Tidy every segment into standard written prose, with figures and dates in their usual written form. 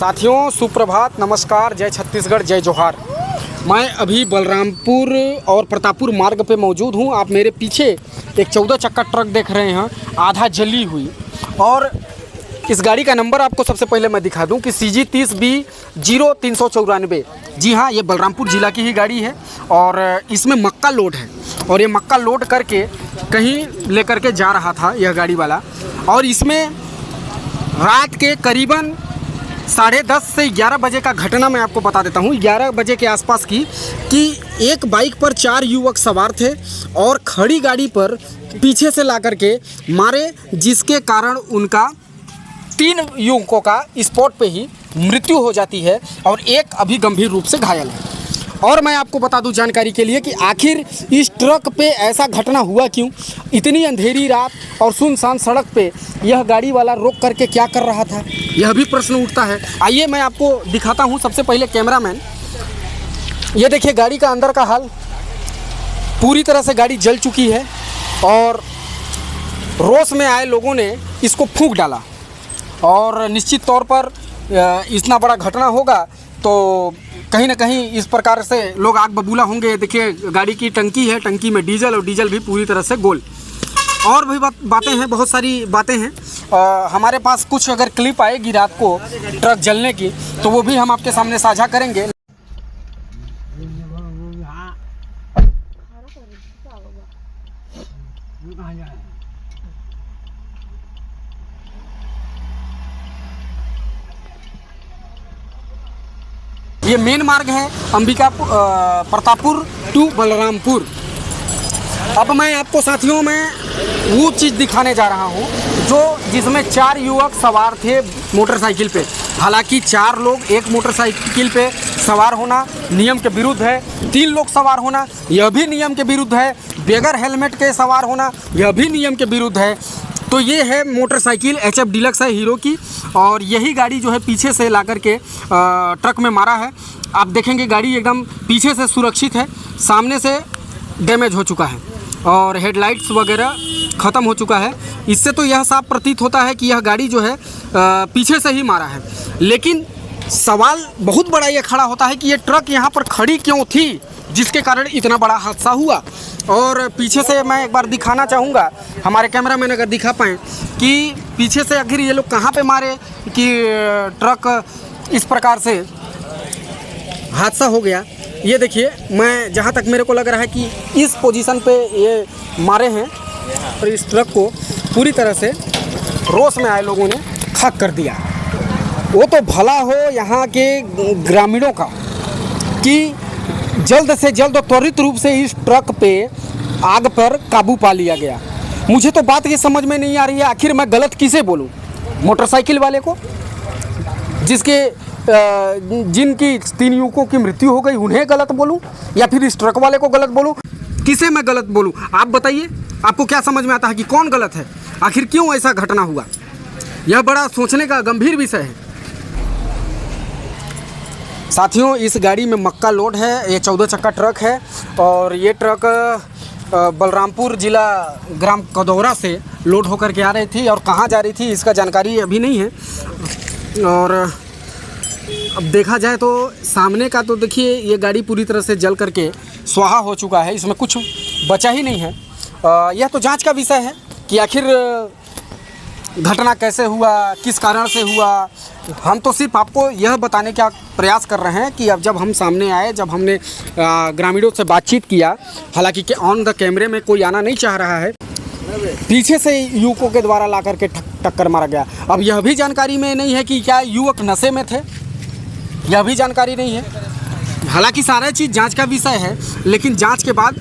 साथियों सुप्रभात, नमस्कार, जय छत्तीसगढ़, जय जोहार। मैं अभी बलरामपुर और प्रतापपुर मार्ग पे मौजूद हूँ। आप मेरे पीछे एक 14 चक्का ट्रक देख रहे हैं, आधा जली हुई। और इस गाड़ी का नंबर आपको सबसे पहले मैं दिखा दूं कि CG 30B0394। जी हाँ, ये बलरामपुर ज़िला की ही गाड़ी है और इसमें मक्का लोड है। और ये मक्का लोड करके कहीं लेकर के जा रहा था यह गाड़ी वाला। और इसमें रात के करीबन 10:30 से 11 बजे का घटना मैं आपको बता देता हूँ। 11 बजे के आसपास की कि एक बाइक पर 4 युवक सवार थे और खड़ी गाड़ी पर पीछे से ला करके मारे, जिसके कारण उनका 3 युवकों का स्पॉट पे ही मृत्यु हो जाती है और एक अभी गंभीर रूप से घायल है। और मैं आपको बता दूं जानकारी के लिए कि आखिर इस ट्रक पे ऐसा घटना हुआ क्यों। इतनी अंधेरी रात और सुनसान सड़क पे यह गाड़ी वाला रोक करके क्या कर रहा था, यह भी प्रश्न उठता है। आइए मैं आपको दिखाता हूं। सबसे पहले कैमरामैन, ये देखिए गाड़ी का अंदर का हाल। पूरी तरह से गाड़ी जल चुकी है और रोष में आए लोगों ने इसको फूंक डाला। और निश्चित तौर पर इतना बड़ा घटना होगा तो कहीं ना कहीं इस प्रकार से लोग आग बबूला होंगे। देखिए गाड़ी की टंकी है, टंकी में डीजल और डीजल भी पूरी तरह से गोल। और भी बातें हैं, बहुत सारी बातें हैं। हमारे पास कुछ अगर क्लिप आएगी रात को ट्रक जलने की तो वो भी हम आपके सामने साझा करेंगे। ये मेन मार्ग है प्रतापपुर टू बलरामपुर। अब मैं आपको साथियों में वो चीज़ दिखाने जा रहा हूँ जिसमें 4 युवक सवार थे मोटरसाइकिल पे। हालांकि 4 लोग एक मोटरसाइकिल पे सवार होना नियम के विरुद्ध है। 3 लोग सवार होना यह भी नियम के विरुद्ध है। बगैर हेलमेट के सवार होना यह भी नियम के विरुद्ध है। तो ये है मोटरसाइकिल HF डीलक्स है हीरो की। और यही गाड़ी जो है पीछे से ला करके ट्रक में मारा है। आप देखेंगे गाड़ी एकदम पीछे से सुरक्षित है, सामने से डैमेज हो चुका है और हेडलाइट्स वगैरह ख़त्म हो चुका है। इससे तो यह साफ प्रतीत होता है कि यह गाड़ी जो है पीछे से ही मारा है। लेकिन सवाल बहुत बड़ा ये खड़ा होता है कि ये ट्रक यहाँ पर खड़ी क्यों थी, जिसके कारण इतना बड़ा हादसा हुआ। और पीछे से मैं एक बार दिखाना चाहूँगा, हमारे कैमरामैन अगर दिखा पाएँ कि पीछे से आखिर ये लोग कहाँ पे मारे कि ट्रक इस प्रकार से हादसा हो गया। ये देखिए, मैं जहाँ तक मेरे को लग रहा है कि इस पोजीशन पे ये मारे हैं और इस ट्रक को पूरी तरह से रोष में आए लोगों ने खाक कर दिया। वो तो भला हो यहाँ के ग्रामीणों का कि जल्द से जल्द और त्वरित रूप से इस ट्रक पे आग पर काबू पा लिया गया। मुझे तो बात ये समझ में नहीं आ रही है, आखिर मैं गलत किसे बोलूँ? मोटरसाइकिल वाले को, जिनकी 3 युवकों की मृत्यु हो गई, उन्हें गलत बोलूँ, या फिर इस ट्रक वाले को गलत बोलूँ? किसे मैं गलत बोलूँ? आप बताइए, आपको क्या समझ में आता है कि कौन गलत है? आखिर क्यों ऐसा घटना हुआ? यह बड़ा सोचने का गंभीर विषय है। साथियों, इस गाड़ी में मक्का लोड है। ये 14 चक्का ट्रक है और ये ट्रक बलरामपुर ज़िला ग्राम कदौरा से लोड होकर के आ रही थी और कहाँ जा रही थी इसका जानकारी अभी नहीं है। और अब देखा जाए तो सामने का तो देखिए ये गाड़ी पूरी तरह से जल करके स्वाहा हो चुका है, इसमें कुछ बचा ही नहीं है। यह तो जांच का विषय है कि आखिर घटना कैसे हुआ, किस कारण से हुआ। हम तो सिर्फ आपको यह बताने का प्रयास कर रहे हैं कि अब जब हम सामने आए, जब हमने ग्रामीणों से बातचीत किया, हालांकि ऑन द कैमरे में कोई आना नहीं चाह रहा है, पीछे से युवकों के द्वारा ला करके टक्कर मारा गया। अब यह भी जानकारी में नहीं है कि क्या युवक नशे में थे, यह भी जानकारी नहीं है। हालांकि सारा चीज़ जांच का विषय है, लेकिन जांच के बाद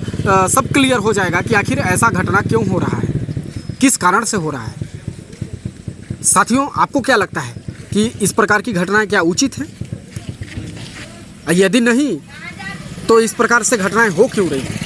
सब क्लियर हो जाएगा कि आखिर ऐसा घटना क्यों हो रहा है, किस कारण से हो रहा है। साथियों, आपको क्या लगता है कि इस प्रकार की घटनाएं क्या उचित हैं? यदि नहीं तो इस प्रकार से घटनाएं हो क्यों रही हैं?